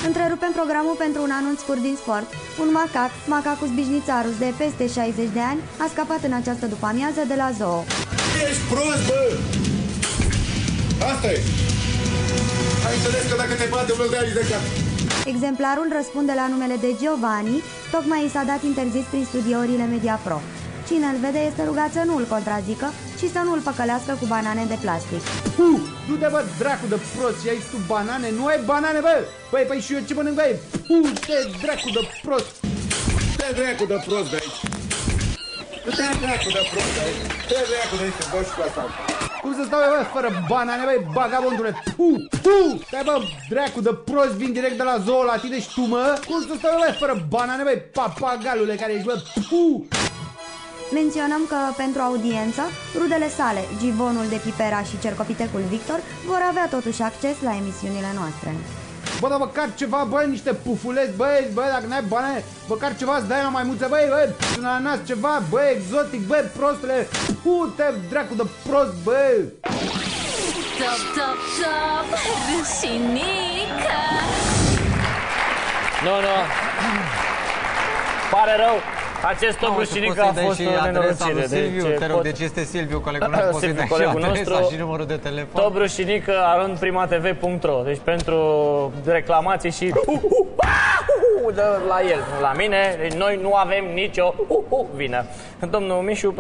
Întrerupem programul pentru un anunț scurt din sport. Un macacus bișnițarus de peste 60 de ani, a scăpat în această după-amiază de la zoo. Ești prost, bă! Asta e! Ai înțeles că dacă te bate, nu dai de cap. Exemplarul răspunde la numele de Giovanni, tocmai i s-a dat interzis prin studiourile Mediapro. Cine îl vede este rugat să nu îl contrazică și să nu îl păcălească cu banane de plastic. Du-te, bă, dracu de prost, și ai tu banane? Nu ai banane, bă! Păi și eu ce mănânc, băi? Te dracu de prost! Te dracu de prost de aici! Te dracu de prost de aici! Te dracu de aici, bă, și cu asta! Cum să stau eu, bă, fără banane, băi, bagabondule? Stai, bă, dracu de prost, vin direct de la zoo la tine și tu, mă? Cum să stau eu, bă, fără banane, băi, papagalule care ești, bă? Menționăm că pentru audiență, rudele sale, Givonul de Pipera și Cercopitecul Victor, vor avea totuși acces la emisiunile noastre. Bă, dar măcar ceva, bă, niște pufuleți, băi, dacă n-ai bani, măcar ceva să dai la maimuță, băi, un ananas, ceva, bă, exotic, bă, prostule, te dracu de prost, bă! Top, top, top, rușinică! Nu, pare rău. Acest top rușinică a fost o nenorocire. Deci este Silviu, colegul nostru, Silviu, colegul nostru, și numărul de telefon. Top rușinică arondprimatv.ro. Deci pentru reclamații și de la el, la mine, deci noi nu avem nicio vină. Domnul Mișu